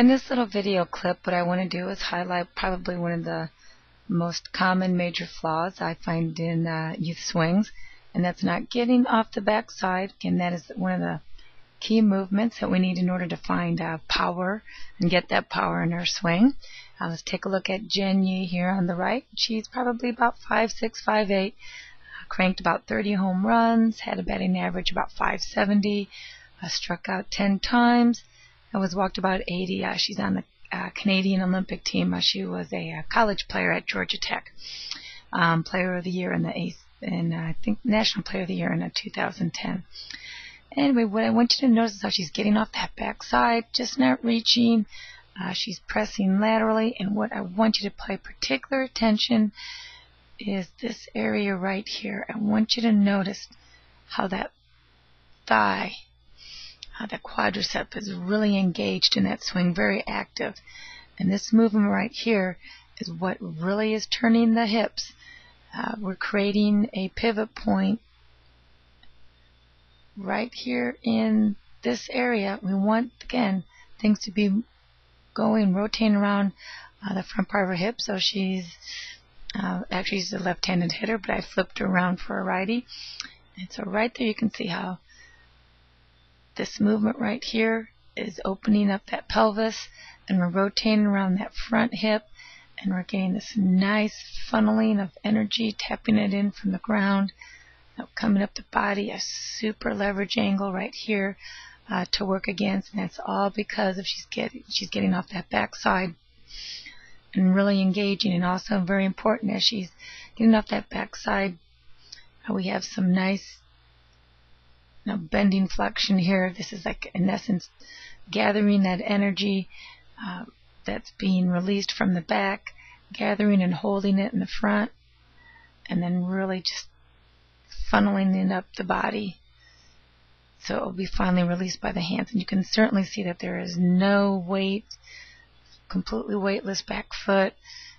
In this little video clip, what I want to do is highlight probably one of the most common major flaws I find in youth swings, and that's not getting off the backside. Again, that is one of the key movements that we need in order to find power and get that power in our swing. Let's take a look at Jen Yi here on the right. She's probably about 5'6", 5'8", cranked about 30 home runs, had a batting average about 570, struck out 10 times, and was walked about 80. She's on the Canadian Olympic team. She was a college player at Georgia Tech. Player of the Year in the I think National Player of the Year in 2010. Anyway, what I want you to notice is how she's getting off that backside, just not reaching. She's pressing laterally, and what I want you to pay particular attention is this area right here. I want you to notice how that thigh, how the quadricep is really engaged in that swing, very active. And this movement right here is what really is turning the hips. We're creating a pivot point right here in this area. We want, again, things to be going, rotating around the front part of her hip. So she's actually she's a left-handed hitter, but I flipped her around for a righty. And so right there you can see how this movement right here is opening up that pelvis, and we're rotating around that front hip, and we're getting this nice funneling of energy, tapping it in from the ground, coming up the body, a super leverage angle right here to work against, and that's all because of she's getting off that backside and really engaging. And also very important, as she's getting off that backside, we have some nice bending flexion here. This is like, in essence, gathering that energy that's being released from the back, gathering and holding it in the front, and then really just funneling it up the body so it will be finally released by the hands. And you can certainly see that there is no weight, completely weightless back foot.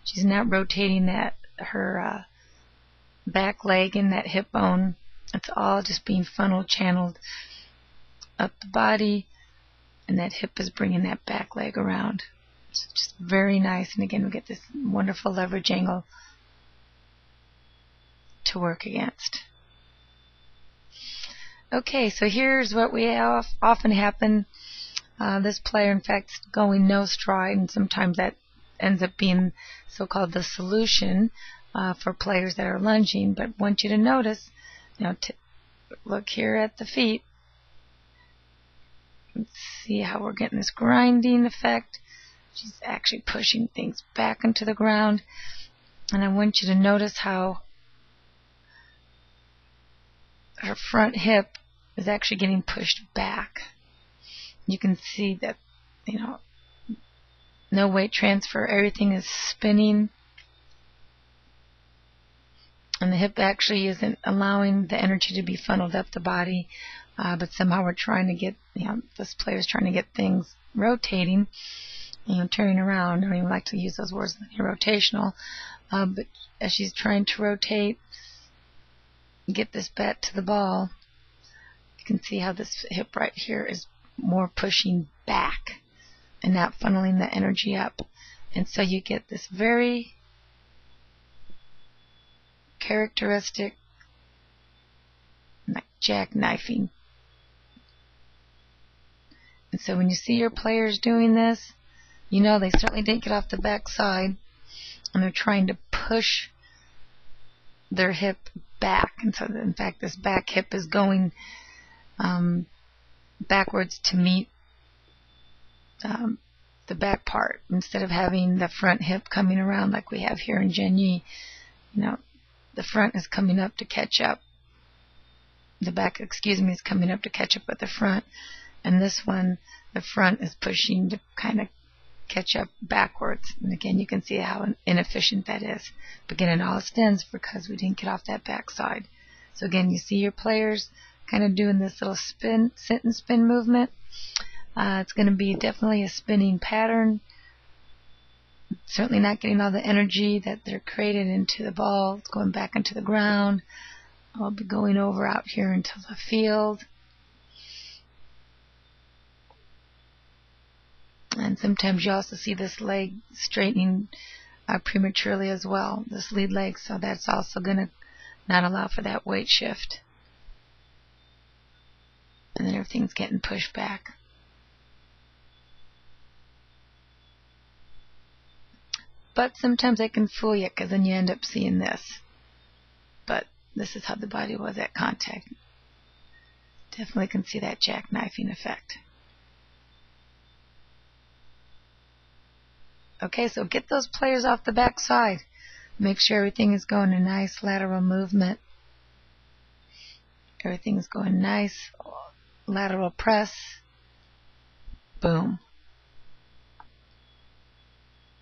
She's not rotating her back leg and that hip bone. It's all just being funneled, channeled up the body, and that hip is bringing that back leg around. It's just very nice. And again, we get this wonderful leverage angle to work against. Okay, so here's what we have often happen. This player, in fact, is going no stride, and sometimes that ends up being so-called the solution for players that are lunging. But I want you to notice, look here at the feet. Let's see how we're getting this grinding effect. She's actually pushing things back into the ground. And I want you to notice how her front hip is actually getting pushed back. You can see that, no weight transfer. Everything is spinning. And the hip actually isn't allowing the energy to be funneled up the body. But somehow we're trying to get, this player's trying to get things rotating, turning around. I don't even like to use those words, rotational. But as she's trying to rotate, get this bat to the ball, you can see how this hip right here is more pushing back and not funneling the energy up. And so you get this very characteristic jackknifing. And so when you see your players doing this, they certainly didn't get off the backside, and they're trying to push their hip back. And so, in fact, this back hip is going backwards to meet the back part, instead of having the front hip coming around like we have here in Jen Yi. The front is coming up to catch up. The back, is coming up to catch up with the front. And this one, the front is pushing to kind of catch up backwards. And again, you can see how inefficient that is. But again, it all stems because we didn't get off that backside. So again, you see your players kind of doing this little spin, sit and spin movement. It's going to be definitely a spinning pattern. Certainly not getting all the energy that they're created into the ball. It's going back into the ground. I'll be going over out here into the field. And And sometimes you also see this leg straightening prematurely as well, this lead leg, so that's also going to not allow for that weight shift. And then everything's getting pushed back. But sometimes I can fool you, because then you end up seeing this. But this is how the body was at contact. Definitely can see that jackknifing effect. Okay, so get those players off the back side. Make sure everything is going a nice lateral movement. Everything is going nice. Lateral press. Boom.